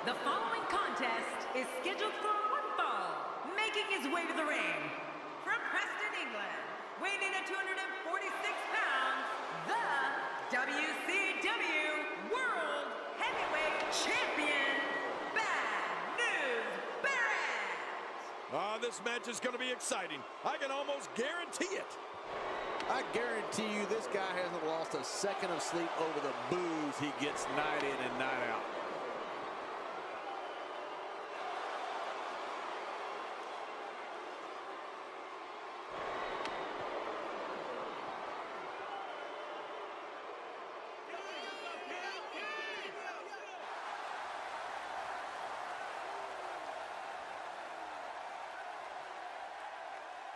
The following contest is scheduled for one fall. Making his way to the ring, from Preston, England, weighing in at 246 pounds, the WCW World Heavyweight Champion, Bad News Barrett! This match is going to be exciting. I can almost guarantee it. I guarantee you this guy hasn't lost a second of sleep over the booze he gets night in and night out.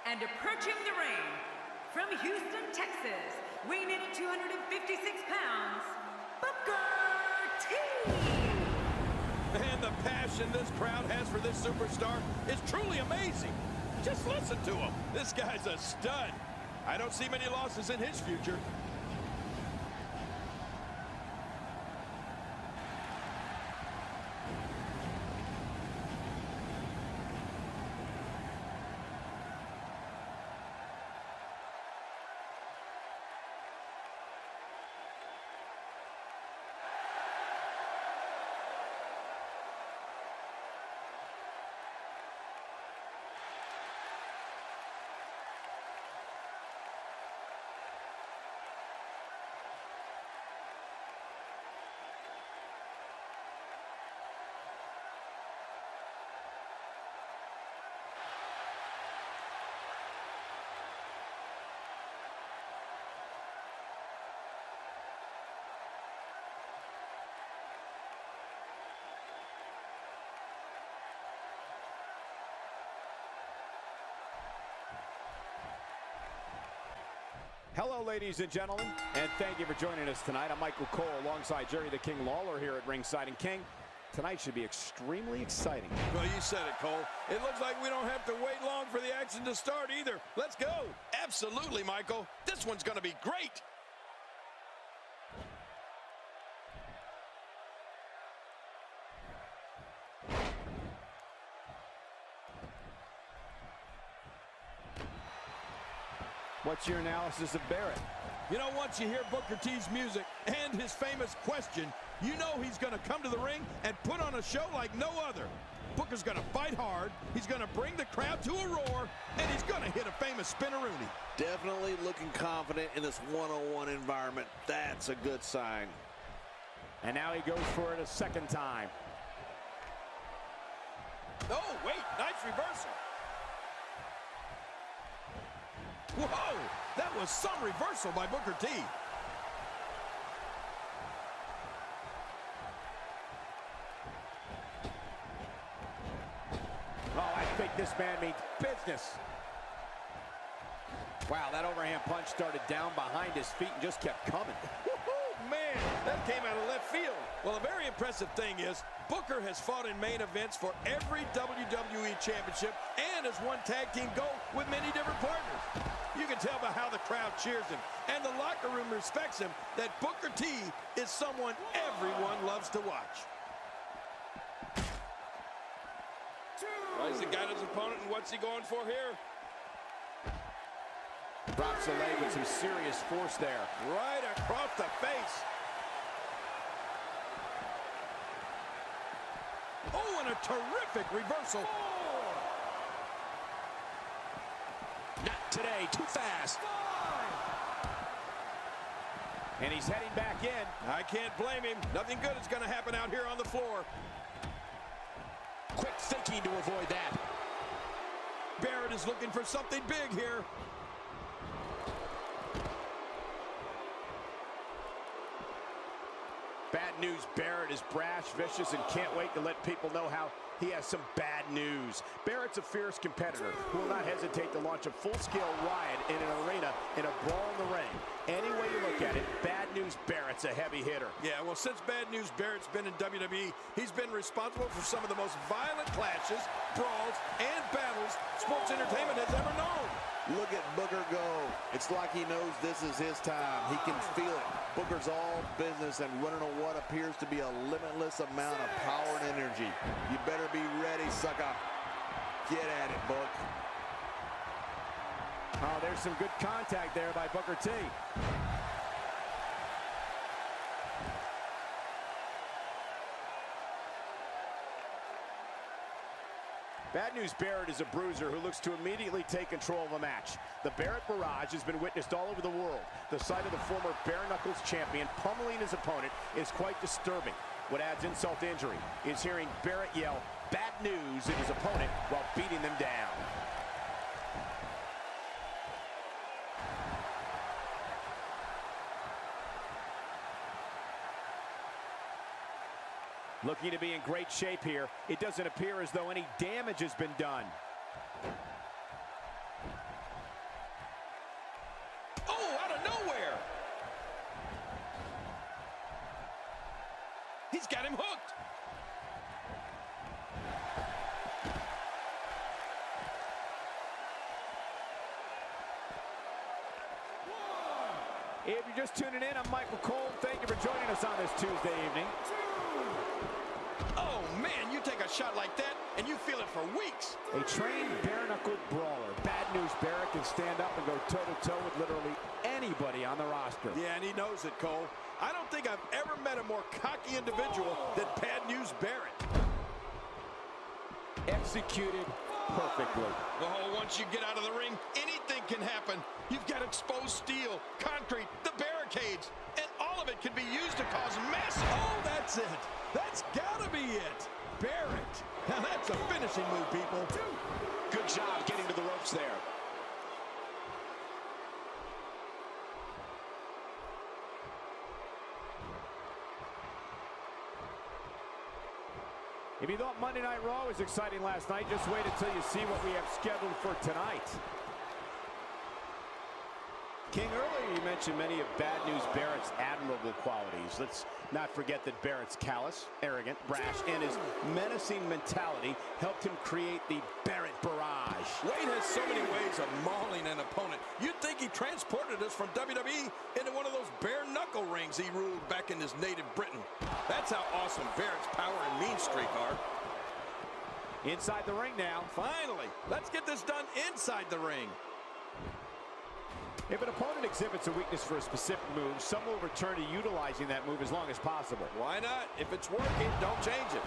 And approaching the ring, from Houston, Texas, weighing in at 256 pounds, Booker T. And the passion this crowd has for this superstar is truly amazing. Just listen to him. This guy's a stud. I don't see many losses in his future. Hello, ladies and gentlemen, and thank you for joining us tonight. I'm Michael Cole alongside Jerry the King Lawler here at ringside. And King, tonight should be extremely exciting. Well, you said it, Cole. It looks like we don't have to wait long for the action to start either. Let's go. Absolutely, Michael. This one's going to be great. What's your analysis of Barrett? You know, once you hear Booker T's music and his famous question, you know he's going to come to the ring and put on a show like no other. Booker's going to fight hard, he's going to bring the crowd to a roar, and he's going to hit a famous spinneroonie. Definitely looking confident in this one-on-one environment. That's a good sign. And now he goes for it a second time. Oh, wait, nice reversal. Whoa, that was some reversal by Booker T. Oh, I think this man means business. Wow, that overhand punch started down behind his feet and just kept coming. Woohoo, man, that came out of left field. Well, a very impressive thing is Booker has fought in main events for every WWE championship and has won tag team gold with many different partners. You can tell by how the crowd cheers him and the locker room respects him that Booker T is someone everyone loves to watch. Well, he's got his opponent, and what's he going for here? Drops the leg with some serious force there. Right across the face. Oh, and a terrific reversal. Not today, too fast. And he's heading back in. I can't blame him. Nothing good is going to happen out here on the floor. Quick thinking to avoid that. Barrett is looking for something big here. Bad News Barrett is brash, vicious, and can't wait to let people know how he has some bad news. Barrett's a fierce competitor who will not hesitate to launch a full-scale riot in an arena in a brawl in the ring. Any way you look at it, Bad News Barrett's a heavy hitter. Yeah, well, since Bad News Barrett's been in WWE, he's been responsible for some of the most violent clashes, brawls, and battles sports entertainment has ever known. Look at Booker go. It's like he knows this is his time. He can feel it. Booker's all business and running on what appears to be a limitless amount of power and energy. You better be ready, sucker. Get at it, Book. Oh, there's some good contact there by Booker T. Bad News Barrett is a bruiser who looks to immediately take control of a match. The Barrett barrage has been witnessed all over the world. The sight of the former bare knuckles champion pummeling his opponent is quite disturbing. What adds insult to injury is hearing Barrett yell bad news at his opponent while beating them down. Looking to be in great shape here. It doesn't appear as though any damage has been done. Oh, out of nowhere! He's got him hooked! If you're just tuning in, I'm Michael Cole. Thank you for joining us on this Tuesday evening. Oh, man, you take a shot like that, and you feel it for weeks. A trained bare-knuckled brawler. Bad News Barrett can stand up and go toe-to-toe with literally anybody on the roster. Yeah, and he knows it, Cole. I don't think I've ever met a more cocky individual than Bad News Barrett. Executed perfectly. Oh, once you get out of the ring, anything can happen. You've got exposed steel, concrete, the barricades, and all of it can be used to cause massive... Oh, that's it. That's gotta be it. Barrett. Now that's a finishing move, people. Good job getting to the ropes there. If you thought Monday Night Raw was exciting last night, just wait until you see what we have scheduled for tonight. King, earlier you mentioned many of Bad News Barrett's admirable qualities. Let's not forget that Barrett's callous, arrogant, brash, and his menacing mentality helped him create the Barrett barrage. Wade has so many ways of mauling an opponent. You'd think he transported us from WWE into one of those bare-knuckle rings he ruled back in his native Britain. That's how awesome Barrett's power and mean streak are. Inside the ring now. Finally, let's get this done inside the ring. If an opponent exhibits a weakness for a specific move, some will return to utilizing that move as long as possible. Why not? If it's working, don't change it.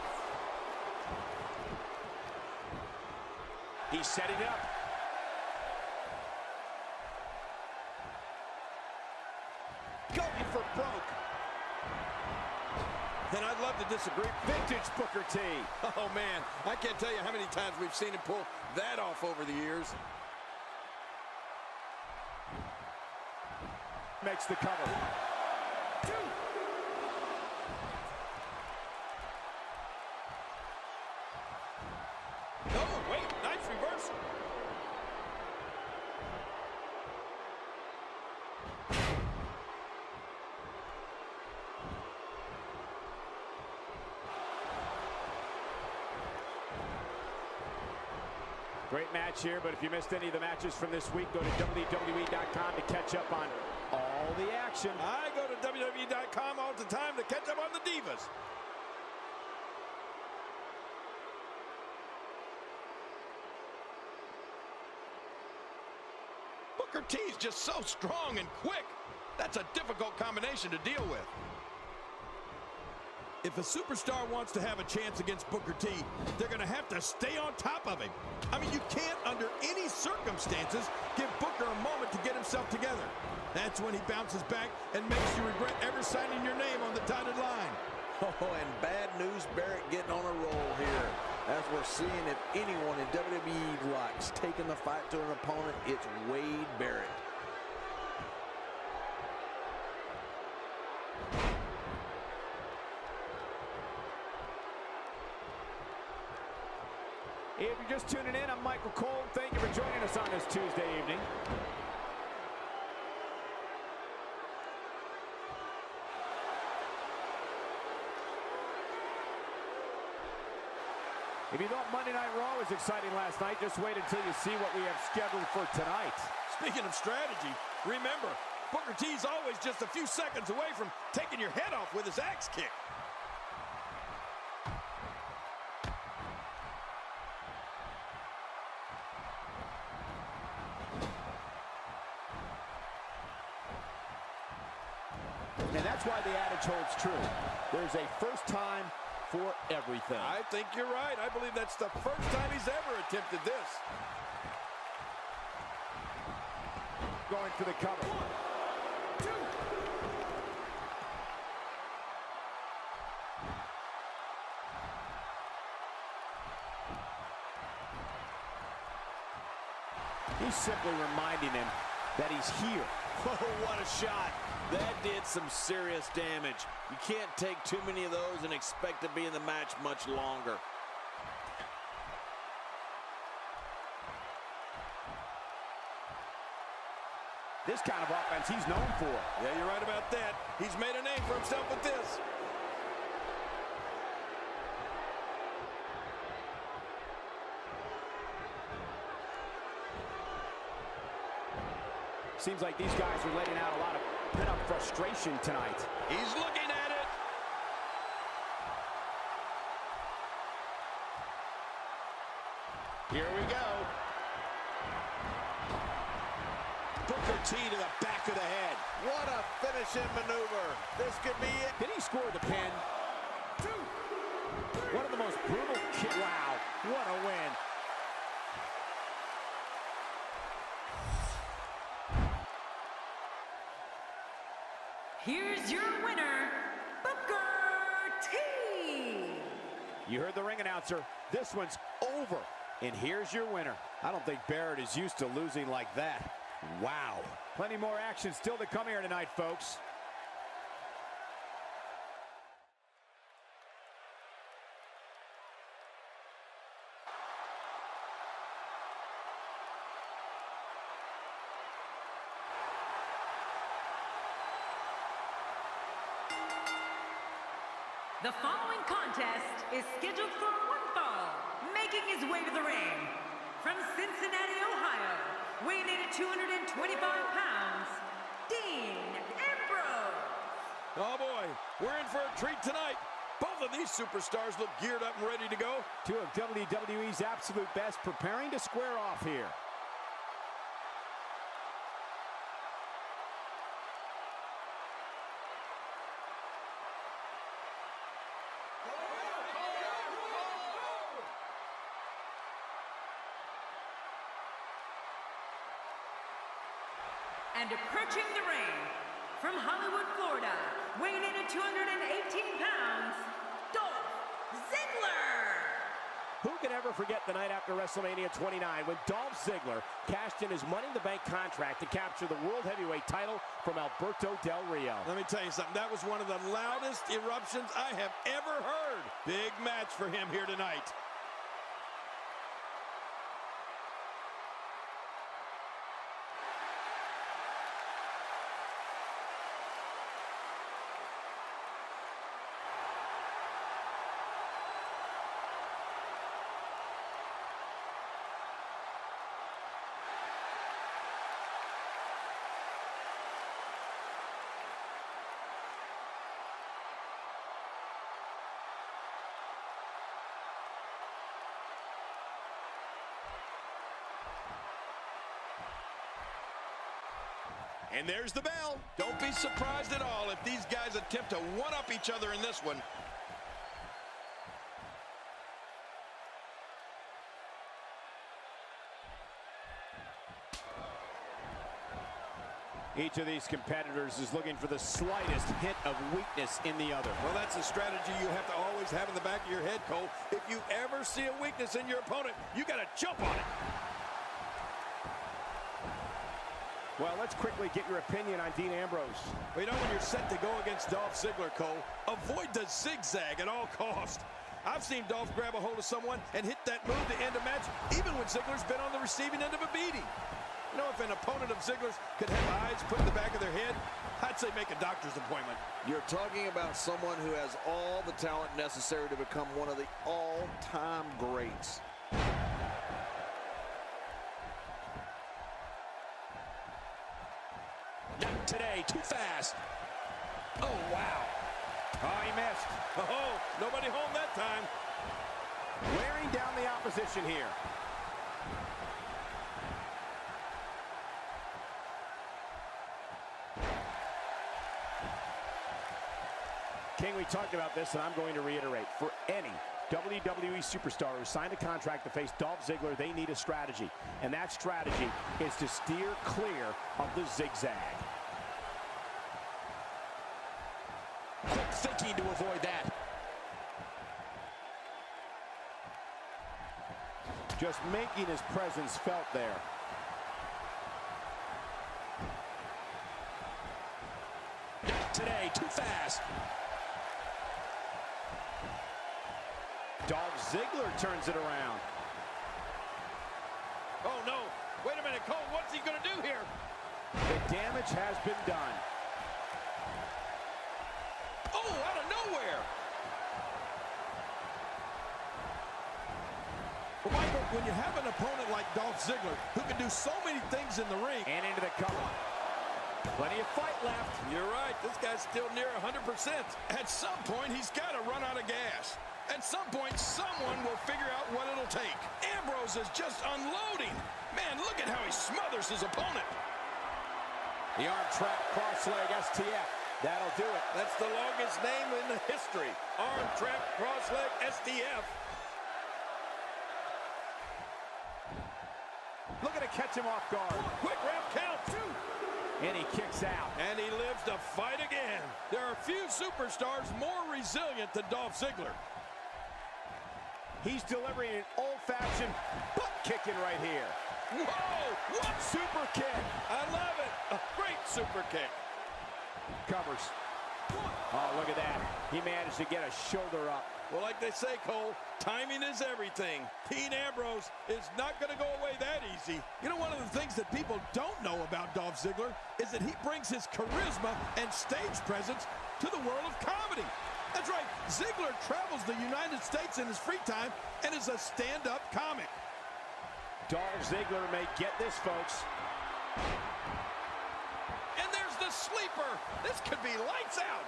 He's setting up. Going for broke. Then I'd love to disagree. Vintage Booker T. Oh, man, I can't tell you how many times we've seen him pull that off over the years. Makes the cover. Oh, wait, nice reversal. Great match here, but if you missed any of the matches from this week, go to WWE.com to catch up on all the action. I go to WWE.com all the time to catch up on the Divas. Booker T is just so strong and quick. That's a difficult combination to deal with. If a superstar wants to have a chance against Booker T, they're going to have to stay on top of him. I mean, you can't, under any circumstances, give Booker a moment to get himself together. That's when he bounces back and makes you regret ever signing your name on the dotted line. Oh, and Bad News Barrett getting on a roll here. As we're seeing, if anyone in WWE likes taking the fight to an opponent, it's Wade Barrett. If you're just tuning in, I'm Michael Cole. Thank you for joining us on this Tuesday evening. If you thought Monday Night Raw was exciting last night, just wait until you see what we have scheduled for tonight. Speaking of strategy, remember, Booker T's always just a few seconds away from taking your head off with his axe kick. And that's why the adage holds true. There's a first time for everything. I think you're right. I believe that's the first time he's ever attempted this. Going for the cover. 1, 2. He's simply reminding him that he's here. Oh, what a shot. That did some serious damage. You can't take too many of those and expect to be in the match much longer. This kind of offense he's known for. Yeah, you're right about that. He's made a name for himself with this. Seems like these guys are letting out a lot of pent-up frustration tonight. He's looking at it. Here we go. Booker T to the back of the head. What a finishing maneuver. This could be it. Did he score the pin? 2, 3. One of the most brutal kick. Wow, what a win. Here's your winner, Booker T. You heard the ring announcer. This one's over. And here's your winner. I don't think Barrett is used to losing like that. Wow. Plenty more action still to come here tonight, folks. The following contest is scheduled for one fall. Making his way to the ring, from Cincinnati, Ohio, weighing in at 225 pounds, Dean Ambrose. Oh boy, we're in for a treat tonight. Both of these superstars look geared up and ready to go. Two of WWE's absolute best preparing to square off here. And approaching the ring, from Hollywood, Florida, weighing in at 218 pounds, Dolph Ziggler. Who can ever forget the night after WrestleMania 29 when Dolph Ziggler cashed in his Money in the Bank contract to capture the World Heavyweight title from Alberto Del Rio? Let me tell you something. That was one of the loudest eruptions I have ever heard. Big match for him here tonight. And there's the bell. Don't be surprised at all if these guys attempt to one-up each other in this one. Each of these competitors is looking for the slightest hint of weakness in the other. Well, that's a strategy you have to always have in the back of your head, Cole. If you ever see a weakness in your opponent, you got to jump on it. Well, let's quickly get your opinion on Dean Ambrose. Well, you know, when you're set to go against Dolph Ziggler, Cole, avoid the zigzag at all costs. I've seen Dolph grab a hold of someone and hit that move to end a match, even when Ziggler's been on the receiving end of a beating. You know, if an opponent of Ziggler's could have eyes put in the back of their head, I'd say make a doctor's appointment. You're talking about someone who has all the talent necessary to become one of the all-time greats. Not today, too fast. Oh, wow. Oh, he missed. Oh, nobody home that time. Wearing down the opposition here. King, we talked about this, and I'm going to reiterate. For any WWE superstar who signed a contract to face Dolph Ziggler, they need a strategy. And that strategy is to steer clear of the zigzag. Quick thinking to avoid that. Just making his presence felt there. Not today, too fast. Dolph Ziggler turns it around. Oh, no. Wait a minute, Cole. What's he going to do here? The damage has been done. Oh, out of nowhere. Well, Michael, when you have an opponent like Dolph Ziggler, who can do so many things in the ring. And into the cover. Plenty of fight left. You're right. This guy's still near 100%. At some point, he's got to run out of gas. At some point, someone will figure out what it'll take. Ambrose is just unloading. Man, look at how he smothers his opponent. The arm trap, cross leg, STF. That'll do it. That's the longest name in the history. Arm trap, cross leg, STF. Looking to catch him off guard. Quick ref count. And he kicks out. And he lives to fight again. There are few superstars more resilient than Dolph Ziggler. He's delivering an old-fashioned butt kicking right here. Whoa! What? Super kick. I love it. A great super kick. Covers. Oh, look at that. He managed to get a shoulder up. Well, like they say, Cole, timing is everything. Dean Ambrose is not going to go away that easy. You know, one of the things that people don't know about Dolph Ziggler is that he brings his charisma and stage presence to the world of comedy. That's right, Ziggler travels the United States in his free time and is a stand-up comic. Dolph Ziggler may get this, folks. And there's the sleeper. This could be lights out.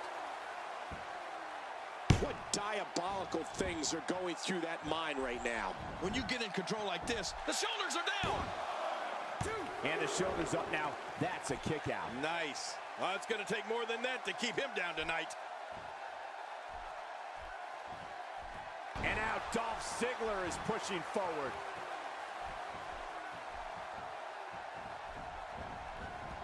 What diabolical things are going through that mind right now? When you get in control like this, the shoulders are down. And the shoulders up now. That's a kick out. Nice. Well, it's going to take more than that to keep him down tonight. And now Dolph Ziggler is pushing forward.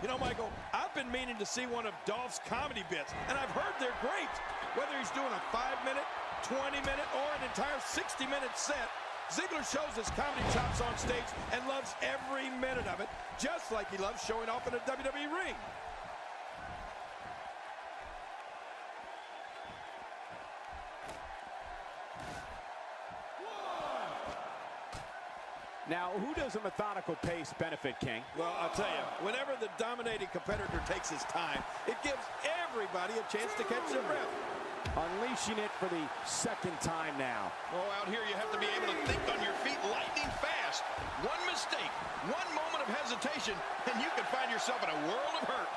You know, Michael, I've been meaning to see one of Dolph's comedy bits, and I've heard they're great. Whether he's doing a 5-minute, 20-minute, or an entire 60-minute set, Ziggler shows his comedy chops on stage and loves every minute of it, just like he loves showing off in a WWE ring. Now, who does a methodical pace benefit, King? Well, I'll tell you, whenever the dominating competitor takes his time, it gives everybody a chance to catch their breath. Unleashing it for the second time now. Oh, out here you have to be able to think on your feet lightning fast. One mistake, one moment of hesitation, and you can find yourself in a world of hurt.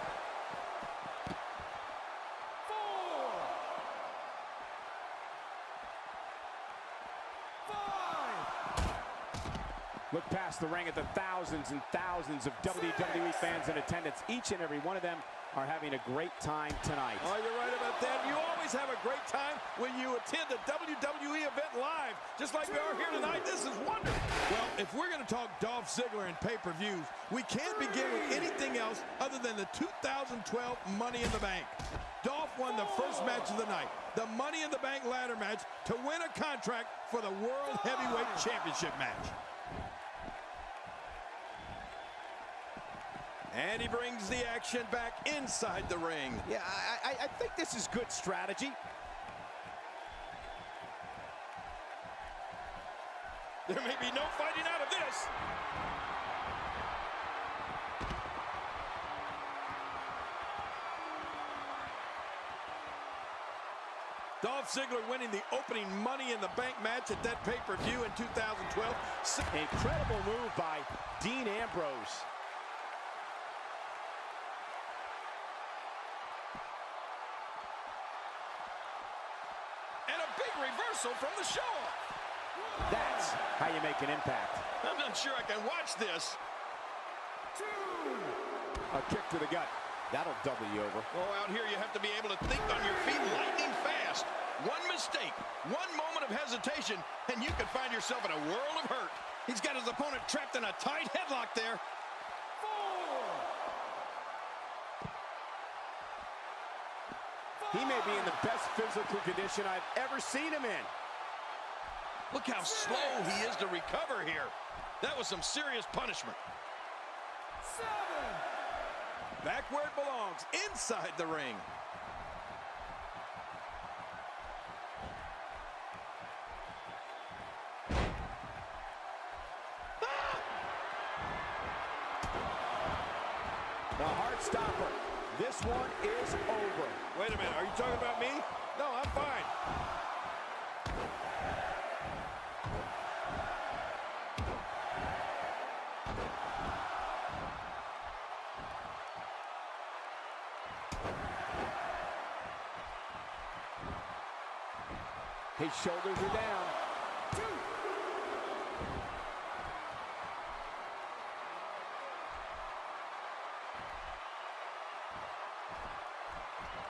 Look past the ring at the thousands and thousands of WWE fans in attendance. Each and every one of them are having a great time tonight. Oh, you're right about that. You always have a great time when you attend a WWE event live, just like we are here tonight. This is wonderful. Well, if we're going to talk Dolph Ziggler and pay-per-views, we can't begin with anything else other than the 2012 Money in the Bank. Dolph won the first match of the night, the Money in the Bank ladder match, to win a contract for the World Heavyweight Championship match. And he brings the action back inside the ring. Yeah, I think this is good strategy. There may be no fighting out of this. Dolph Ziggler winning the opening Money in the Bank match at that pay-per-view in 2012. Incredible move by Dean Ambrose. And a big reversal from the show. That's how you make an impact. I'm not sure I can watch this. A kick to the gut. That'll double you over. Oh, out here you have to be able to think on your feet lightning fast. One mistake, one moment of hesitation, and you could find yourself in a world of hurt. He's got his opponent trapped in a tight headlock there. He may be in the best physical condition I've ever seen him in. Look how slow he is to recover here. That was some serious punishment. Back where it belongs, inside the ring. The heart stopper. This one is over. Wait a minute, are you talking about me? No, I'm fine. His shoulders are down.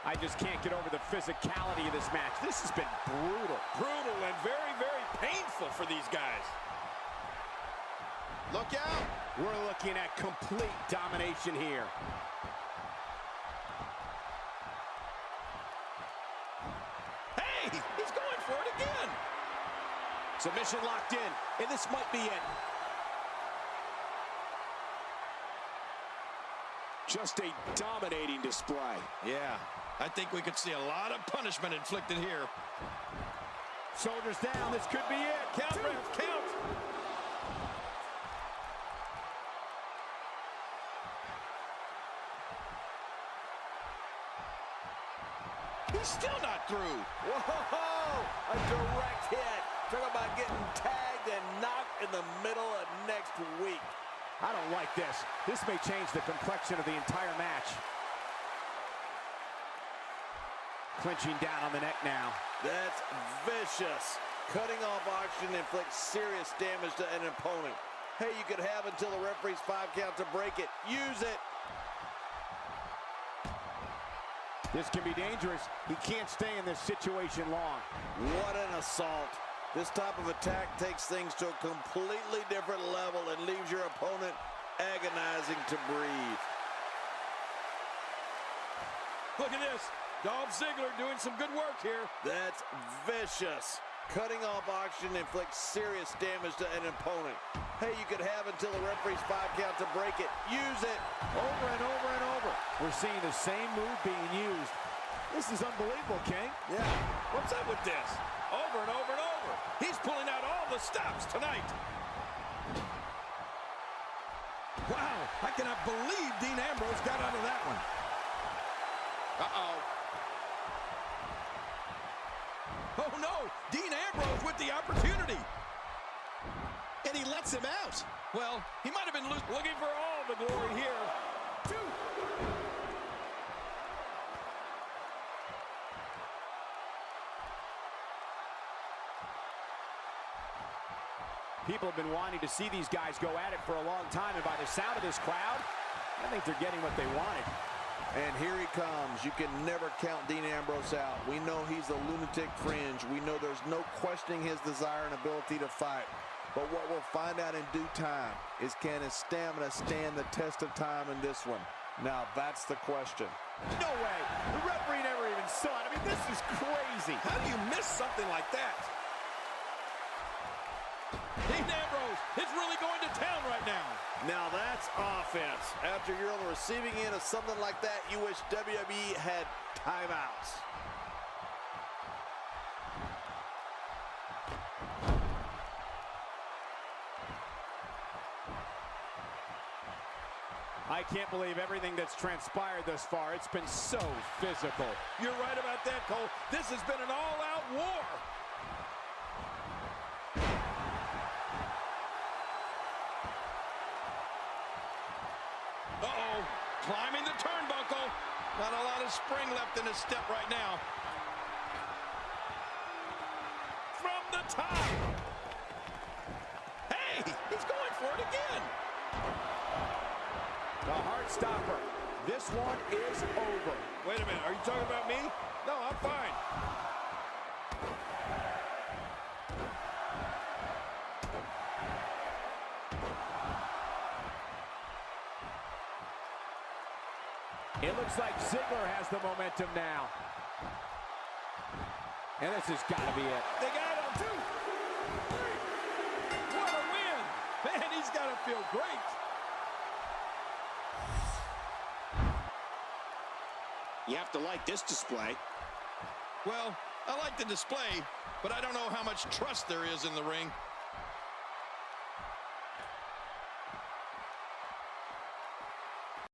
I just can't get over the physicality of this match. This has been brutal. Brutal and very, very painful for these guys. Look out. We're looking at complete domination here. Hey, he's going for it again. Submission locked in, and this might be it. Just a dominating display. Yeah, I think we could see a lot of punishment inflicted here. Shoulders down, this could be it. Count, ref, count. He's still not through. Whoa! A direct hit. Talk about getting tagged and knocked in the middle of next week. I don't like this. This may change the complexion of the entire match. Clinching down on the neck now. That's vicious. Cutting off oxygen inflicts serious damage to an opponent. Hey, you could have until the referee's 5 count to break it. Use it. This can be dangerous. He can't stay in this situation long. What an assault. This type of attack takes things to a completely different level and leaves your opponent agonizing to breathe. Look at this. Dolph Ziggler doing some good work here. That's vicious. Cutting off oxygen inflicts serious damage to an opponent. Hey, you could have until the referee's 5 count to break it. Use it. Over and over and over. We're seeing the same move being used. This is unbelievable, King. Yeah. What's up with this? Over and over and over. He's pulling out all the stops tonight. Wow, I cannot believe Dean Ambrose got out of that one. Uh-oh. Oh, no. Dean Ambrose with the opportunity. And he lets him out. Well, he might have been looking for all the glory here. People have been wanting to see these guys go at it for a long time, and by the sound of this crowd, I think they're getting what they wanted. And here he comes. You can never count Dean Ambrose out. We know he's a lunatic fringe. We know there's no questioning his desire and ability to fight. But what we'll find out in due time is, can his stamina stand the test of time in this one? Now that's the question. No way. The referee never even saw it. I mean, this is crazy. How do you miss something like that? Dean Ambrose is really going to town right now. Now that's offense. After you're on the receiving end of something like that, you wish WWE had timeouts. I I can't believe everything that's transpired thus far. It's been so physical. You're right about that, Cole. This has been an all-out war. Uh-oh, climbing the turnbuckle. Not a lot of spring left in his step right now. From the top. Hey, he's going for it again. The heart stopper. This one is over. Wait a minute, are you talking about me? No, I'm fine. It looks like Ziggler has the momentum now. And this has got to be it. They got him, 2, 3. What a win. Man, he's got to feel great. You have to like this display. Well, I like the display, but I don't know how much trust there is in the ring.